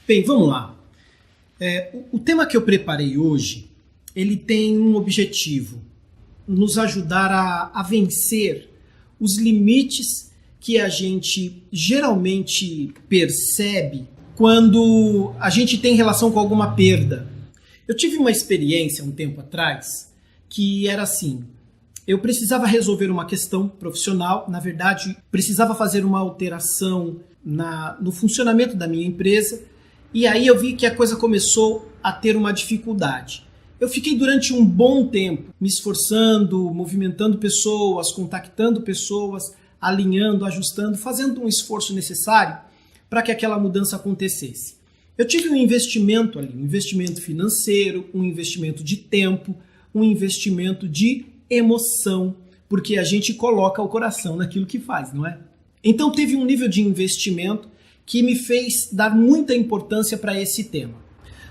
Bem, vamos lá. O tema que eu preparei hoje, ele tem um objetivo, nos ajudar a vencer os limites que a gente geralmente percebe quando a gente tem relação com alguma perda. Eu tive uma experiência um tempo atrás que era assim: eu precisava resolver uma questão profissional, na verdade, precisava fazer uma alteração no funcionamento da minha empresa, e aí eu vi que a coisa começou a ter uma dificuldade. Eu fiquei durante um bom tempo me esforçando, movimentando pessoas, contactando pessoas, alinhando, ajustando, fazendo um esforço necessário para que aquela mudança acontecesse. Eu tive um investimento ali, um investimento financeiro, um investimento de tempo, um investimento de emoção, porque a gente coloca o coração naquilo que faz, não é? Então teve um nível de investimento que me fez dar muita importância para esse tema.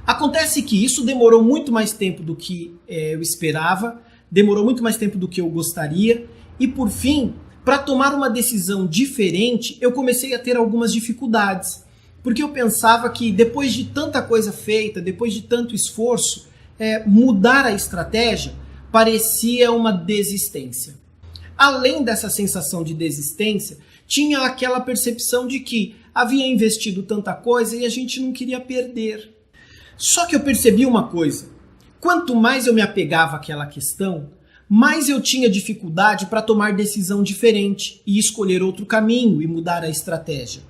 Acontece que isso demorou muito mais tempo do que eu esperava, demorou muito mais tempo do que eu gostaria, e por fim, para tomar uma decisão diferente, eu comecei a ter algumas dificuldades, porque eu pensava que depois de tanta coisa feita, depois de tanto esforço, mudar a estratégia parecia uma desistência. Além dessa sensação de desistência, tinha aquela percepção de que havia investido tanta coisa e a gente não queria perder. Só que eu percebi uma coisa: quanto mais eu me apegava àquela questão, mais eu tinha dificuldade para tomar decisão diferente e escolher outro caminho e mudar a estratégia.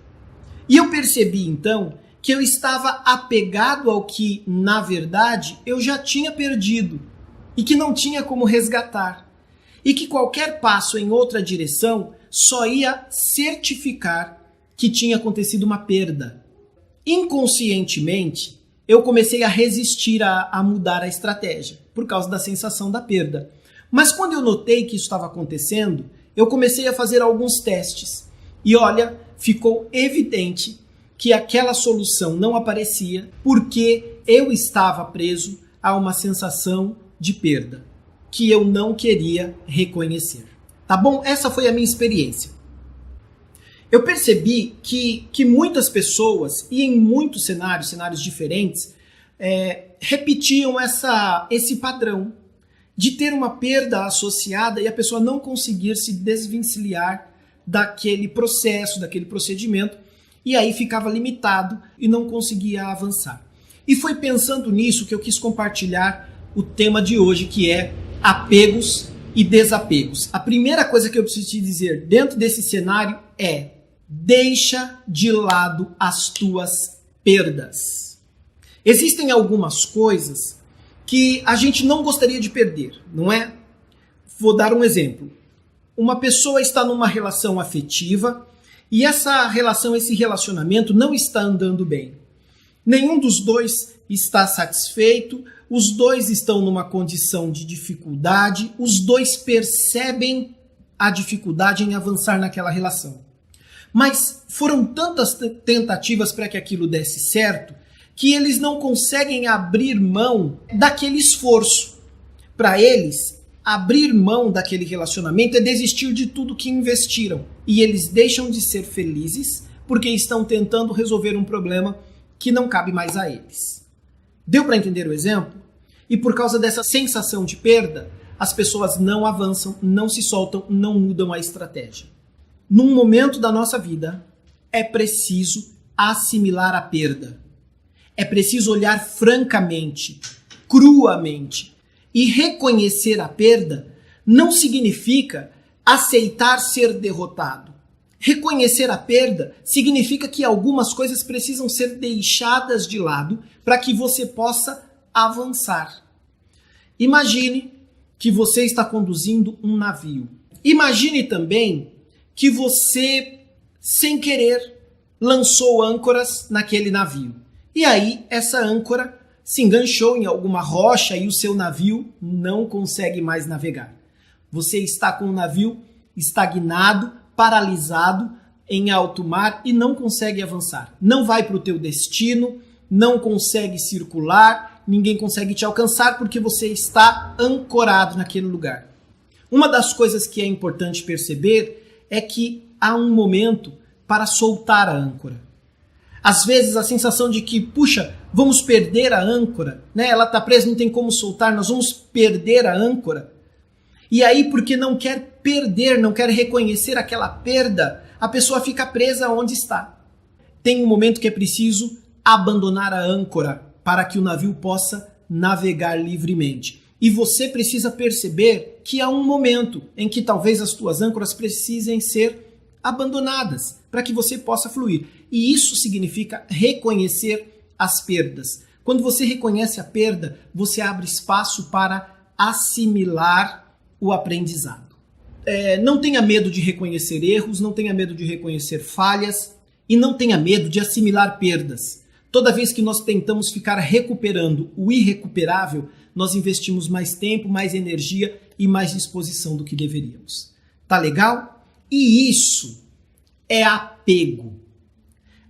E eu percebi então que eu estava apegado ao que, na verdade, eu já tinha perdido e que não tinha como resgatar. E que qualquer passo em outra direção só ia certificar que tinha acontecido uma perda. Inconscientemente, eu comecei a resistir a mudar a estratégia, por causa da sensação da perda. Mas quando eu notei que isso estava acontecendo, eu comecei a fazer alguns testes. E olha, ficou evidente que aquela solução não aparecia porque eu estava preso a uma sensação de perda que eu não queria reconhecer. Tá bom? Essa foi a minha experiência. Eu percebi que muitas pessoas, e em muitos cenários diferentes, repetiam esse padrão de ter uma perda associada e a pessoa não conseguir se desvencilhar daquele processo, daquele procedimento, e aí ficava limitado e não conseguia avançar. E foi pensando nisso que eu quis compartilhar o tema de hoje, que é apegos e desapegos. A primeira coisa que eu preciso te dizer dentro desse cenário é: deixa de lado as tuas perdas. Existem algumas coisas que a gente não gostaria de perder, não é? Vou dar um exemplo. Uma pessoa está numa relação afetiva e essa relação, esse relacionamento não está andando bem. Nenhum dos dois está satisfeito, os dois estão numa condição de dificuldade, os dois percebem a dificuldade em avançar naquela relação. Mas foram tantas tentativas para que aquilo desse certo que eles não conseguem abrir mão daquele esforço. Para eles, abrir mão daquele relacionamento é desistir de tudo que investiram. E eles deixam de ser felizes porque estão tentando resolver um problema que não cabe mais a eles. Deu para entender o exemplo? E por causa dessa sensação de perda, as pessoas não avançam, não se soltam, não mudam a estratégia. Num momento da nossa vida, é preciso assimilar a perda. É preciso olhar francamente, cruamente. E reconhecer a perda não significa aceitar ser derrotado. Reconhecer a perda significa que algumas coisas precisam ser deixadas de lado para que você possa avançar. Imagine que você está conduzindo um navio. Imagine também que você, sem querer, lançou âncoras naquele navio. E aí, essa âncora se enganchou em alguma rocha e o seu navio não consegue mais navegar. Você está com o navio estagnado, paralisado em alto mar e não consegue avançar. Não vai para o teu destino, não consegue circular, ninguém consegue te alcançar porque você está ancorado naquele lugar. Uma das coisas que é importante perceber é que há um momento para soltar a âncora. Às vezes a sensação de que, puxa, vamos perder a âncora, né? Ela está presa, não tem como soltar, nós vamos perder a âncora. E aí, porque não quer perder, não quer reconhecer aquela perda, a pessoa fica presa onde está. Tem um momento que é preciso abandonar a âncora para que o navio possa navegar livremente. E você precisa perceber que há um momento em que talvez as tuas âncoras precisem ser abandonadas para que você possa fluir. E isso significa reconhecer as perdas. Quando você reconhece a perda, você abre espaço para assimilar o aprendizado. Não tenha medo de reconhecer erros, não tenha medo de reconhecer falhas e não tenha medo de assimilar perdas. Toda vez que nós tentamos ficar recuperando o irrecuperável, nós investimos mais tempo, mais energia e mais disposição do que deveríamos. Tá legal? E isso é apego.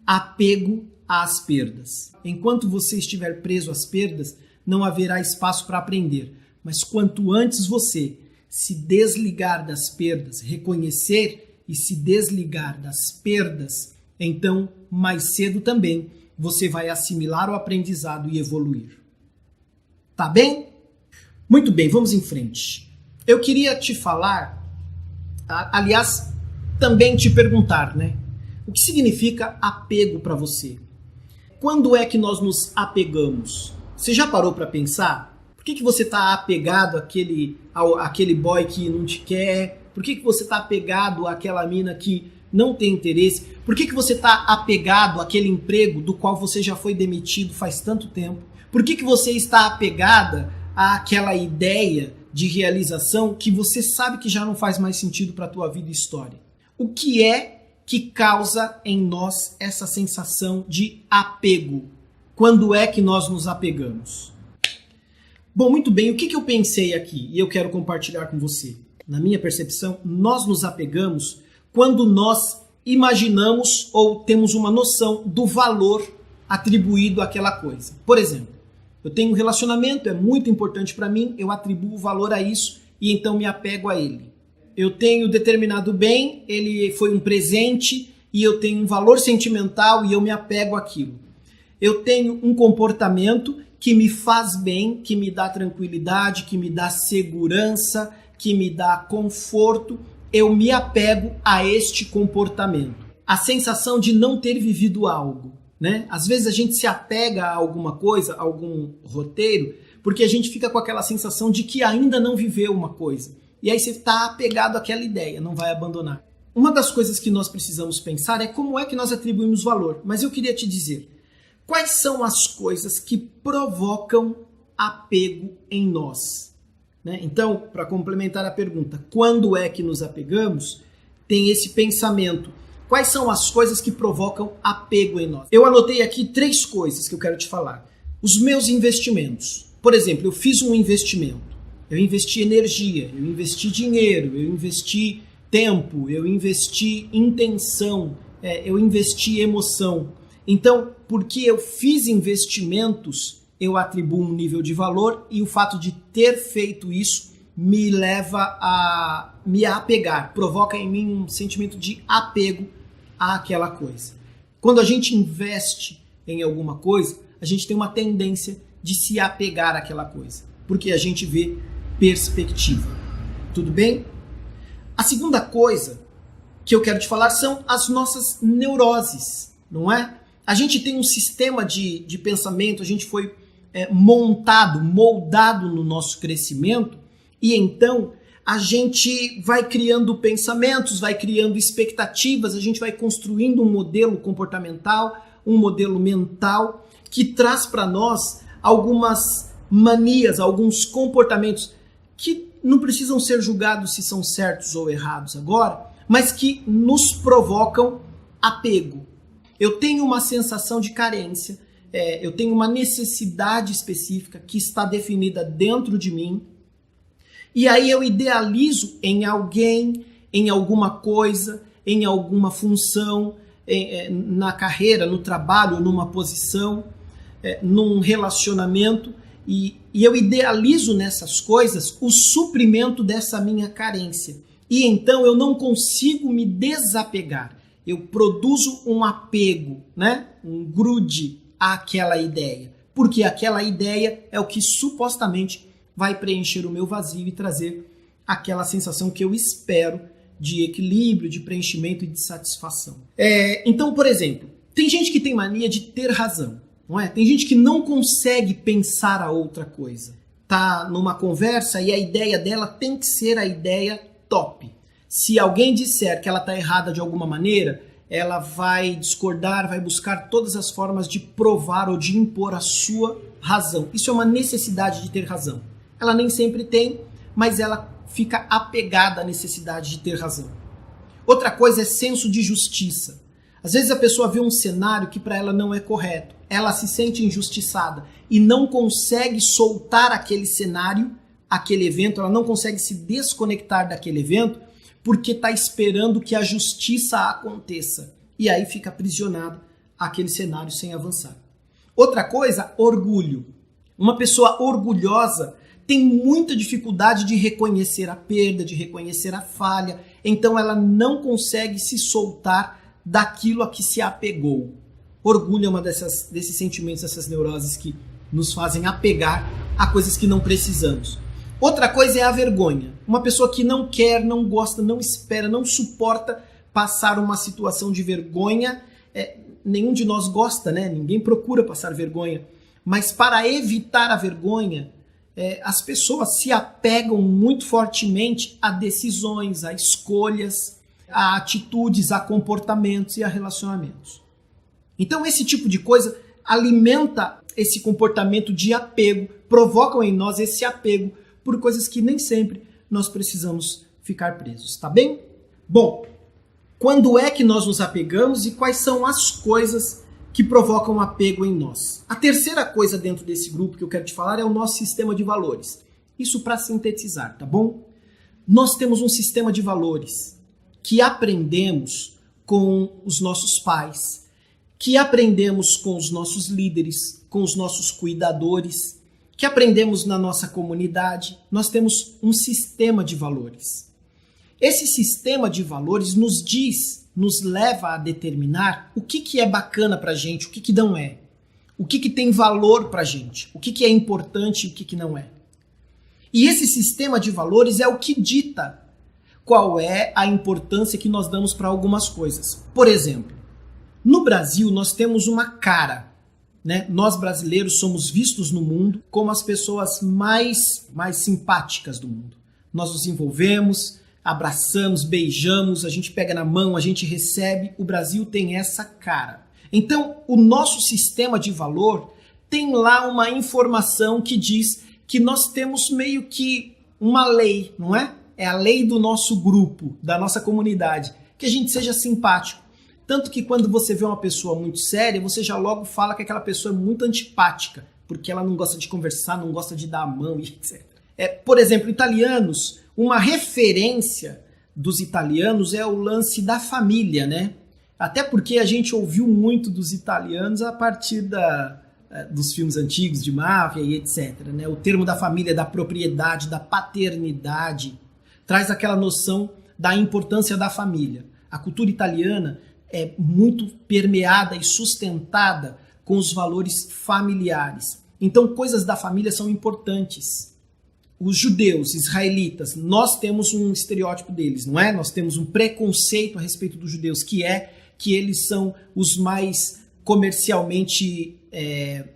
Apego às perdas. Enquanto você estiver preso às perdas, não haverá espaço para aprender. Mas quanto antes você se desligar das perdas, reconhecer e se desligar das perdas, então, mais cedo também, você vai assimilar o aprendizado e evoluir. Tá bem? Muito bem, vamos em frente. Eu queria te falar, aliás, também te perguntar, né? O que significa apego para você? Quando é que nós nos apegamos? Você já parou para pensar? Por que você está apegado àquele boy que não te quer? Por que você está apegado àquela mina que não tem interesse? Por que você está apegado àquele emprego do qual você já foi demitido faz tanto tempo? Por que você está apegada àquela ideia de realização que você sabe que já não faz mais sentido para a tua vida e história? O que é que causa em nós essa sensação de apego? Quando é que nós nos apegamos? Bom, muito bem, o que eu pensei aqui e eu quero compartilhar com você? Na minha percepção, nós nos apegamos quando nós imaginamos ou temos uma noção do valor atribuído àquela coisa. Por exemplo, eu tenho um relacionamento, é muito importante para mim, eu atribuo valor a isso e então me apego a ele. Eu tenho determinado bem, ele foi um presente e eu tenho um valor sentimental e eu me apego àquilo. Eu tenho um comportamento que me faz bem, que me dá tranquilidade, que me dá segurança, que me dá conforto. Eu me apego a este comportamento. A sensação de não ter vivido algo, né? Às vezes a gente se apega a alguma coisa, a algum roteiro, porque a gente fica com aquela sensação de que ainda não viveu uma coisa. E aí você está apegado àquela ideia, não vai abandonar. Uma das coisas que nós precisamos pensar é como é que nós atribuímos valor. Mas eu queria te dizer, quais são as coisas que provocam apego em nós? Né? Então, para complementar a pergunta, quando é que nos apegamos? Tem esse pensamento. Quais são as coisas que provocam apego em nós? Eu anotei aqui 3 coisas que eu quero te falar. Os meus investimentos. Por exemplo, eu fiz um investimento. Eu investi energia, eu investi dinheiro, eu investi tempo, eu investi intenção, eu investi emoção. Então, porque eu fiz investimentos, eu atribuo um nível de valor e o fato de ter feito isso me leva a me apegar, provoca em mim um sentimento de apego àquela coisa. Quando a gente investe em alguma coisa, a gente tem uma tendência de se apegar àquela coisa, porque a gente vê perspectiva. Tudo bem? A segunda coisa que eu quero te falar são as nossas neuroses, não é? A gente tem um sistema de pensamento, a gente foi moldado no nosso crescimento e então a gente vai criando pensamentos, vai criando expectativas, a gente vai construindo um modelo comportamental, um modelo mental que traz para nós algumas manias, alguns comportamentos que não precisam ser julgados se são certos ou errados agora, mas que nos provocam apego. Eu tenho uma sensação de carência, eu tenho uma necessidade específica que está definida dentro de mim, e aí eu idealizo em alguém, em alguma coisa, em alguma função, na carreira, no trabalho, numa posição, num relacionamento, e eu idealizo nessas coisas o suprimento dessa minha carência. E então eu não consigo me desapegar. eu produzo um apego, né? Um grude àquela ideia. Porque aquela ideia é o que supostamente vai preencher o meu vazio e trazer aquela sensação que eu espero de equilíbrio, de preenchimento e de satisfação. Então, por exemplo, tem gente que tem mania de ter razão, não é? Tem gente que não consegue pensar a outra coisa. Tá numa conversa e a ideia dela tem que ser a ideia top. Se alguém disser que ela está errada de alguma maneira, ela vai discordar, vai buscar todas as formas de provar ou de impor a sua razão. Isso é uma necessidade de ter razão. Ela nem sempre tem, mas ela fica apegada à necessidade de ter razão. Outra coisa é senso de justiça. Às vezes a pessoa vê um cenário que para ela não é correto. Ela se sente injustiçada e não consegue soltar aquele cenário, aquele evento, ela não consegue se desconectar daquele evento porque está esperando que a justiça aconteça. E aí fica aprisionado àquele cenário sem avançar. Outra coisa, orgulho. Uma pessoa orgulhosa tem muita dificuldade de reconhecer a perda, de reconhecer a falha, então ela não consegue se soltar daquilo a que se apegou. Orgulho é uma desses sentimentos, dessas neuroses que nos fazem apegar a coisas que não precisamos. Outra coisa é a vergonha. Uma pessoa que não quer, não gosta, não espera, não suporta passar uma situação de vergonha. Nenhum de nós gosta, né? Ninguém procura passar vergonha. Mas para evitar a vergonha, as pessoas se apegam muito fortemente a decisões, a escolhas, a atitudes, a comportamentos e a relacionamentos. Então esse tipo de coisa alimenta esse comportamento de apego, provocam em nós esse apego por coisas que nem sempre nós precisamos ficar presos, tá bem? Bom, quando é que nós nos apegamos e quais são as coisas que provocam apego em nós? A terceira coisa dentro desse grupo que eu quero te falar é o nosso sistema de valores. Isso para sintetizar, tá bom? Nós temos um sistema de valores que aprendemos com os nossos pais, que aprendemos com os nossos líderes, com os nossos cuidadores, que aprendemos na nossa comunidade. Nós temos um sistema de valores. Esse sistema de valores nos leva a determinar o que é bacana pra gente, o que não é. O que tem valor pra gente, o que é importante e o que não é. E esse sistema de valores é o que dita qual é a importância que nós damos para algumas coisas. Por exemplo, no Brasil nós temos uma cara, né? Nós brasileiros somos vistos no mundo como as pessoas mais simpáticas do mundo. Nós nos envolvemos, abraçamos, beijamos, a gente pega na mão, a gente recebe. O Brasil tem essa cara. Então, o nosso sistema de valor tem lá uma informação que diz que nós temos meio que uma lei, não é? É a lei do nosso grupo, da nossa comunidade, que a gente seja simpático. Tanto que quando você vê uma pessoa muito séria, você já logo fala que aquela pessoa é muito antipática, porque ela não gosta de conversar, não gosta de dar a mão, etc. Por exemplo, italianos, uma referência dos italianos é o lance da família, né? Até porque a gente ouviu muito dos italianos a partir dos filmes antigos de máfia e etc. Né? O termo da família, da propriedade, da paternidade, traz aquela noção da importância da família. A cultura italiana é muito permeada e sustentada com os valores familiares. Então, coisas da família são importantes. Os judeus, israelitas, nós temos um estereótipo deles, não é? Nós temos um preconceito a respeito dos judeus, que é que eles são os mais comercialmente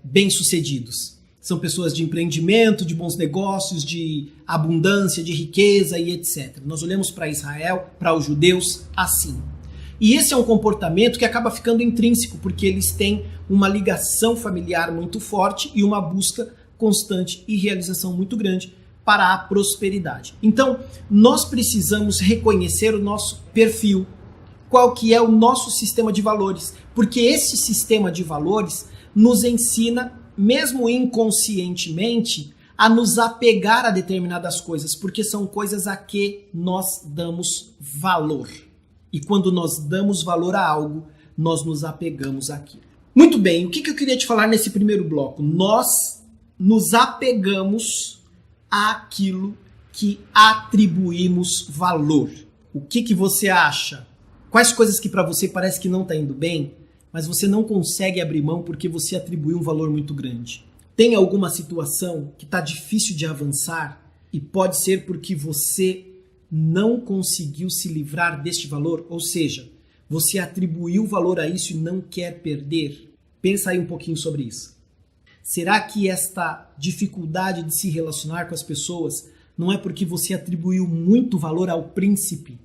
bem-sucedidos. São pessoas de empreendimento, de bons negócios, de abundância, de riqueza e etc. Nós olhamos para Israel, para os judeus, assim. E esse é um comportamento que acaba ficando intrínseco, porque eles têm uma ligação familiar muito forte e uma busca constante e realização muito grande para a prosperidade. Então, nós precisamos reconhecer o nosso perfil, qual que é o nosso sistema de valores, porque esse sistema de valores nos ensina, mesmo inconscientemente, a nos apegar a determinadas coisas, porque são coisas a que nós damos valor. E quando nós damos valor a algo, nós nos apegamos àquilo. Muito bem, o que eu queria te falar nesse primeiro bloco? Nós nos apegamos àquilo que atribuímos valor. O que você acha? Quais coisas que para você parece que não está indo bem, mas você não consegue abrir mão porque você atribuiu um valor muito grande? Tem alguma situação que está difícil de avançar e pode ser porque você não conseguiu se livrar deste valor? Ou seja, você atribuiu valor a isso e não quer perder? Pensa aí um pouquinho sobre isso. Será que esta dificuldade de se relacionar com as pessoas não é porque você atribuiu muito valor ao príncipe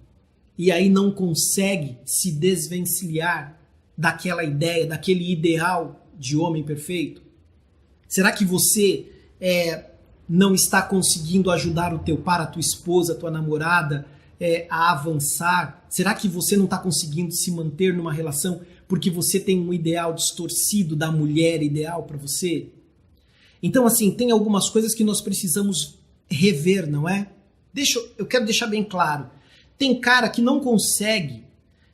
e aí não consegue se desvencilhar daquela ideia, daquele ideal de homem perfeito? Será que você não está conseguindo ajudar o teu par, a tua esposa, a tua namorada a avançar? Será que você não está conseguindo se manter numa relação porque você tem um ideal distorcido da mulher ideal para você? Então, assim, tem algumas coisas que nós precisamos rever, não é? Eu quero deixar bem claro. Tem cara que não consegue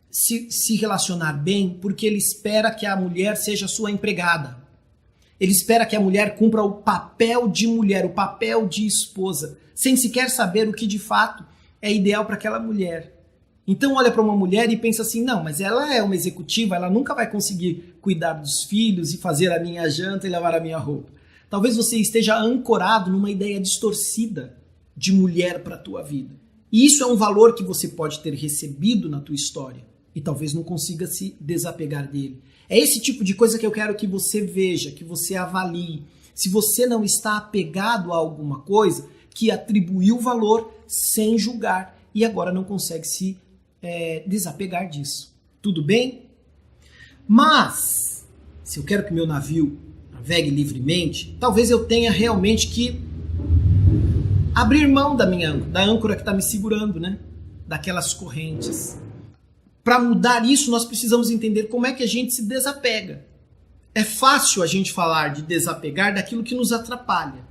se relacionar bem porque ele espera que a mulher seja sua empregada. Ele espera que a mulher cumpra o papel de mulher, o papel de esposa, sem sequer saber o que de fato é ideal para aquela mulher. Então olha para uma mulher e pensa assim, não, mas ela é uma executiva, ela nunca vai conseguir cuidar dos filhos e fazer a minha janta e lavar a minha roupa. Talvez você esteja ancorado numa ideia distorcida de mulher para a tua vida. E isso é um valor que você pode ter recebido na tua história e talvez não consiga se desapegar dele. É esse tipo de coisa que eu quero que você veja, que você avalie. Se você não está apegado a alguma coisa, que atribuiu valor sem julgar e agora não consegue se desapegar disso. Tudo bem? Mas, se eu quero que meu navio navegue livremente, talvez eu tenha realmente que abrir mão da âncora que está me segurando, né? Daquelas correntes. Para mudar isso, nós precisamos entender como é que a gente se desapega. É fácil a gente falar de desapegar daquilo que nos atrapalha.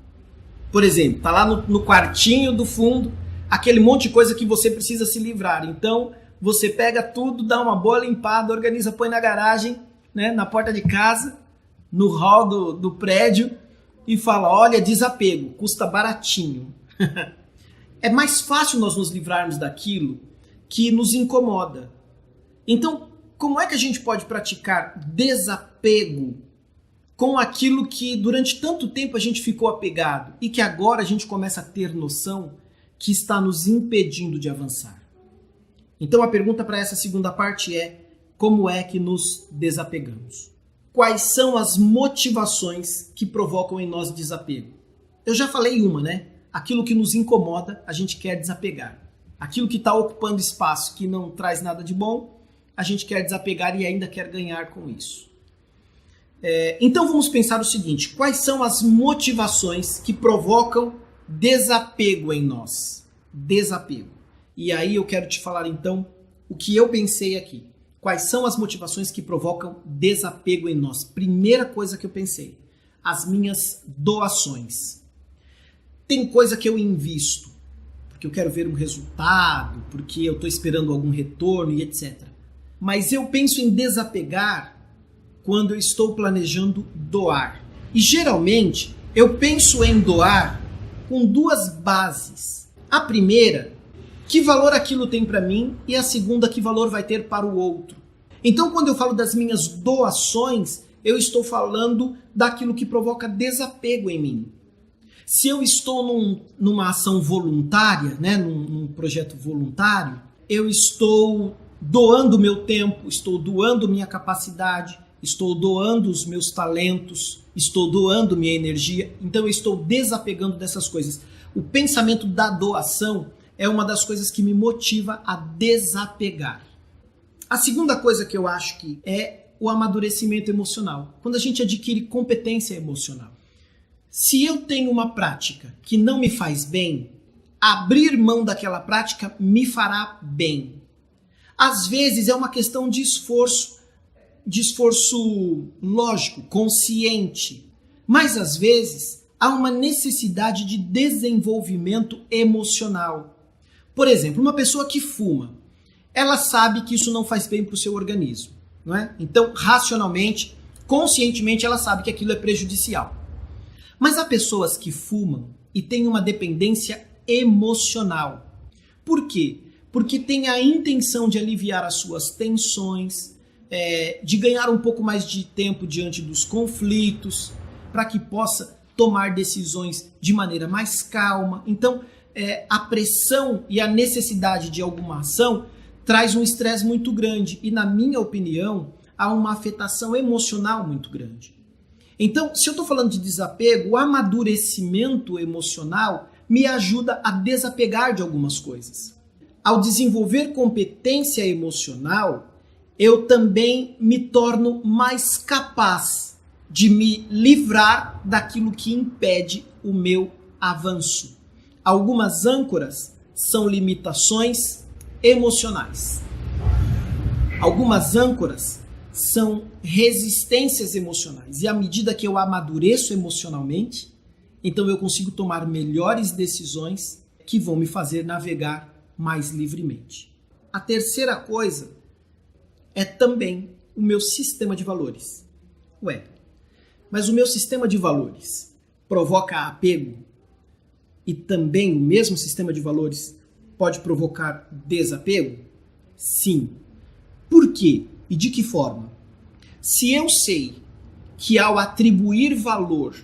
Por exemplo, tá lá no quartinho do fundo, aquele monte de coisa que você precisa se livrar. Então, você pega tudo, dá uma boa limpada, organiza, põe na garagem, né, na porta de casa, no hall do prédio e fala, olha, desapego, custa baratinho. É mais fácil nós nos livrarmos daquilo que nos incomoda. Então, como é que a gente pode praticar desapego com aquilo que durante tanto tempo a gente ficou apegado e que agora a gente começa a ter noção que está nos impedindo de avançar? Então a pergunta para essa segunda parte é: como é que nos desapegamos? Quais são as motivações que provocam em nós desapego? Eu já falei uma, né? Aquilo que nos incomoda, a gente quer desapegar. Aquilo que está ocupando espaço, que não traz nada de bom, a gente quer desapegar e ainda quer ganhar com isso. Então vamos pensar o seguinte: quais são as motivações que provocam desapego em nós? Desapego. E aí eu quero te falar então o que eu pensei aqui. Quais são as motivações que provocam desapego em nós? Primeira coisa que eu pensei: as minhas doações. Tem coisa que eu invisto porque eu quero ver um resultado, porque eu estou esperando algum retorno e etc. Mas eu penso em desapegar quando eu estou planejando doar. E geralmente eu penso em doar com duas bases. A primeira, que valor aquilo tem para mim, e a segunda, que valor vai ter para o outro. Então, quando eu falo das minhas doações, eu estou falando daquilo que provoca desapego em mim. Se eu estou numa ação voluntária, né, num projeto voluntário, eu estou doando meu tempo, estou doando minha capacidade, estou doando os meus talentos, estou doando minha energia, então eu estou desapegando dessas coisas. O pensamento da doação é uma das coisas que me motiva a desapegar. A segunda coisa que eu acho que é o amadurecimento emocional, quando a gente adquire competência emocional. Se eu tenho uma prática que não me faz bem, abrir mão daquela prática me fará bem. Às vezes é uma questão de esforço lógico, consciente, mas às vezes há uma necessidade de desenvolvimento emocional. Por exemplo, uma pessoa que fuma, ela sabe que isso não faz bem para o seu organismo, não é? Então, racionalmente, conscientemente, ela sabe que aquilo é prejudicial. Mas há pessoas que fumam e têm uma dependência emocional. Por quê? porque tem a intenção de aliviar as suas tensões, de ganhar um pouco mais de tempo diante dos conflitos, para que possa tomar decisões de maneira mais calma. Então, a pressão e a necessidade de alguma ação traz um estresse muito grande e, na minha opinião, há uma afetação emocional muito grande. Então, se eu estou falando de desapego, o amadurecimento emocional me ajuda a desapegar de algumas coisas. Ao desenvolver competência emocional, eu também me torno mais capaz de me livrar daquilo que impede o meu avanço. Algumas âncoras são limitações emocionais. Algumas âncoras são resistências emocionais. E à medida que eu amadureço emocionalmente, então eu consigo tomar melhores decisões que vão me fazer navegar mais livremente. A terceira coisa é também o meu sistema de valores. Mas o meu sistema de valores provoca apego e também o mesmo sistema de valores pode provocar desapego? Sim. Por quê? E de que forma? Se eu sei que ao atribuir valor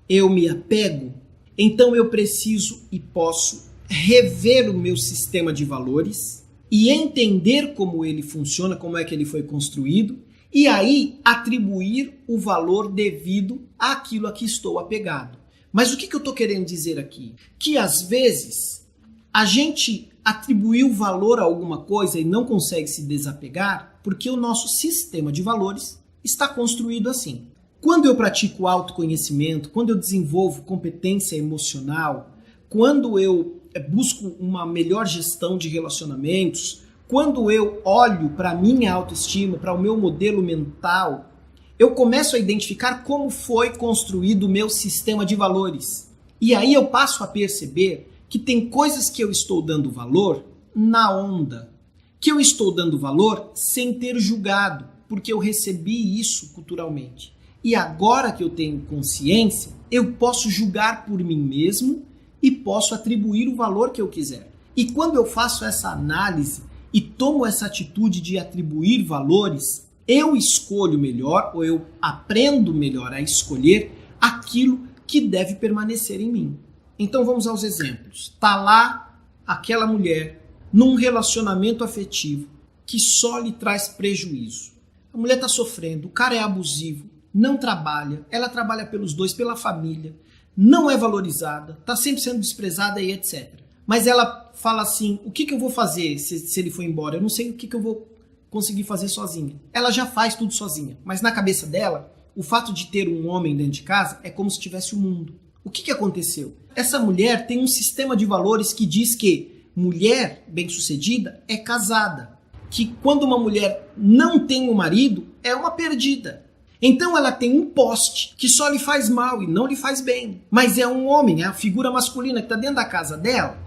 eu me apego, então eu preciso e posso rever o meu sistema de valores e entender como ele funciona, como é que ele foi construído, e aí atribuir o valor devido àquilo a que estou apegado. Mas o que eu estou querendo dizer aqui? Que às vezes a gente atribuiu valor a alguma coisa e não consegue se desapegar porque o nosso sistema de valores está construído assim. Quando eu pratico autoconhecimento, quando eu desenvolvo competência emocional, quando eu busco uma melhor gestão de relacionamentos, quando eu olho para a minha autoestima, para o meu modelo mental, eu começo a identificar como foi construído o meu sistema de valores. E aí eu passo a perceber que tem coisas que eu estou dando valor na onda, que eu estou dando valor sem ter julgado, porque eu recebi isso culturalmente. E agora que eu tenho consciência, eu posso julgar por mim mesmo e posso atribuir o valor que eu quiser. E quando eu faço essa análise e tomo essa atitude de atribuir valores, eu escolho melhor, ou eu aprendo melhor a escolher aquilo que deve permanecer em mim. Então vamos aos exemplos. Tá lá aquela mulher num relacionamento afetivo que só lhe traz prejuízo. A mulher está sofrendo, o cara é abusivo, não trabalha, ela trabalha pelos dois, pela família, não é valorizada, está sempre sendo desprezada e etc. Mas ela fala assim, o que eu vou fazer se ele for embora? Eu não sei o que eu vou conseguir fazer sozinha. Ela já faz tudo sozinha, mas na cabeça dela, o fato de ter um homem dentro de casa é como se tivesse o mundo. O que aconteceu? Essa mulher tem um sistema de valores que diz que mulher bem-sucedida é casada, que quando uma mulher não tem um marido, é uma perdida. Então ela tem um poste que só lhe faz mal e não lhe faz bem. Mas é um homem, é a figura masculina que está dentro da casa dela,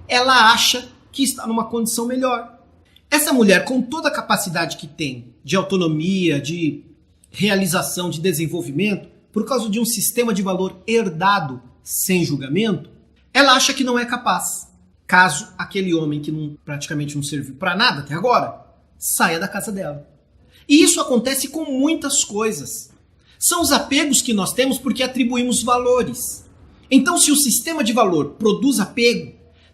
ela acha que está numa condição melhor. Essa mulher, com toda a capacidade que tem de autonomia, de realização, de desenvolvimento, por causa de um sistema de valor herdado sem julgamento, ela acha que não é capaz. Caso aquele homem que praticamente não serviu para nada até agora, saia da casa dela. E isso acontece com muitas coisas. São os apegos que nós temos porque atribuímos valores. Então, se o sistema de valor produz apego,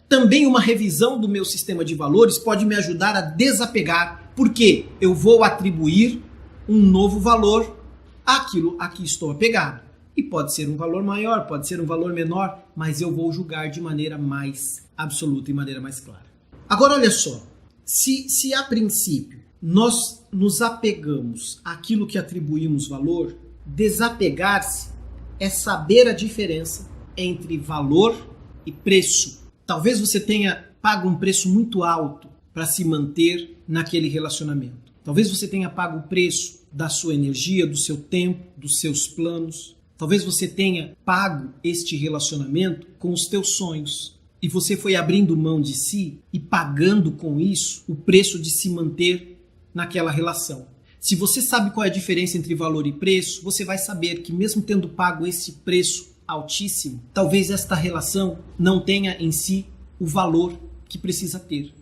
também uma revisão do meu sistema de valores pode me ajudar a desapegar, porque eu vou atribuir um novo valor àquilo a que estou apegado. E pode ser um valor maior, pode ser um valor menor, mas eu vou julgar de maneira mais absoluta e maneira mais clara. Agora, olha só, se a princípio nós nos apegamos àquilo que atribuímos valor, desapegar-se é saber a diferença entre valor e preço. Talvez você tenha pago um preço muito alto para se manter naquele relacionamento. Talvez você tenha pago o preço da sua energia, do seu tempo, dos seus planos. Talvez você tenha pago este relacionamento com os teus sonhos. E você foi abrindo mão de si e pagando com isso o preço de se manter naquela relação. Se você sabe qual é a diferença entre valor e preço, você vai saber que mesmo tendo pago esse preço altíssimo, talvez esta relação não tenha em si o valor que precisa ter.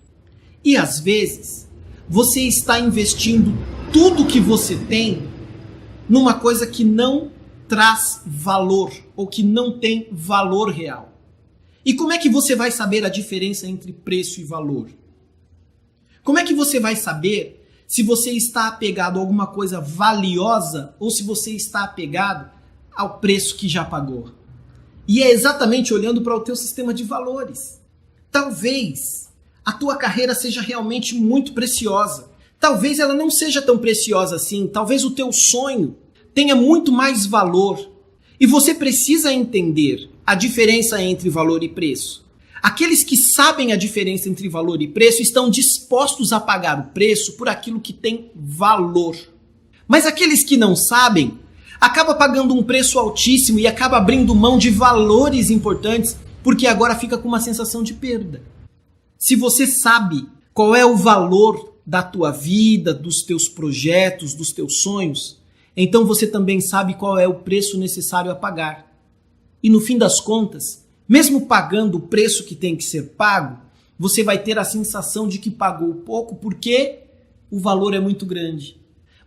E às vezes, você está investindo tudo que você tem numa coisa que não traz valor ou que não tem valor real. E como é que você vai saber a diferença entre preço e valor? Como é que você vai saber se você está apegado a alguma coisa valiosa ou se você está apegado ao preço que já pagou? E é exatamente olhando para o teu sistema de valores. Talvez a tua carreira seja realmente muito preciosa. Talvez ela não seja tão preciosa assim. Talvez o teu sonho tenha muito mais valor. E você precisa entender a diferença entre valor e preço. Aqueles que sabem a diferença entre valor e preço estão dispostos a pagar o preço por aquilo que tem valor. Mas aqueles que não sabem, acabam pagando um preço altíssimo e acabam abrindo mão de valores importantes porque agora fica com uma sensação de perda. Se você sabe qual é o valor da tua vida, dos teus projetos, dos teus sonhos, então você também sabe qual é o preço necessário a pagar. E no fim das contas, mesmo pagando o preço que tem que ser pago, você vai ter a sensação de que pagou pouco porque o valor é muito grande.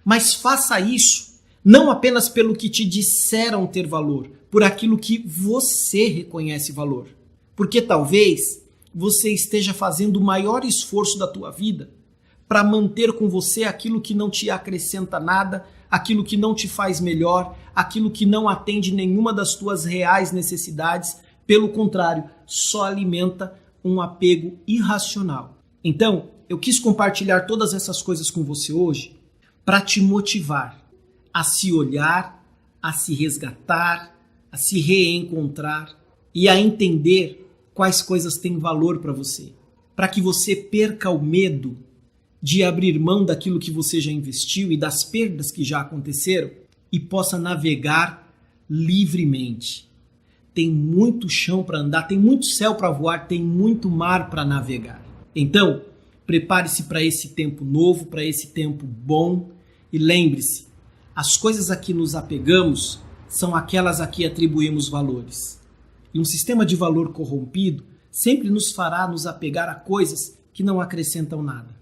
Mas faça isso não apenas pelo que te disseram ter valor, por aquilo que você reconhece valor. Porque talvez você esteja fazendo o maior esforço da tua vida para manter com você aquilo que não te acrescenta nada, aquilo que não te faz melhor, aquilo que não atende nenhuma das tuas reais necessidades. Pelo contrário, só alimenta um apego irracional. Então, eu quis compartilhar todas essas coisas com você hoje para te motivar a se olhar, a se resgatar, a se reencontrar e a entender quais coisas têm valor para você. Para que você perca o medo de abrir mão daquilo que você já investiu e das perdas que já aconteceram e possa navegar livremente. Tem muito chão para andar, tem muito céu para voar, tem muito mar para navegar. Então, prepare-se para esse tempo novo, para esse tempo bom e lembre-se, as coisas a que nos apegamos são aquelas a que atribuímos valores. E um sistema de valor corrompido sempre nos fará nos apegar a coisas que não acrescentam nada.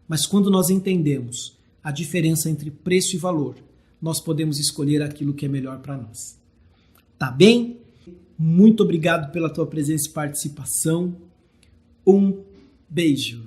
Mas quando nós entendemos a diferença entre preço e valor, nós podemos escolher aquilo que é melhor para nós. Tá bem? Muito obrigado pela tua presença e participação. Um beijo.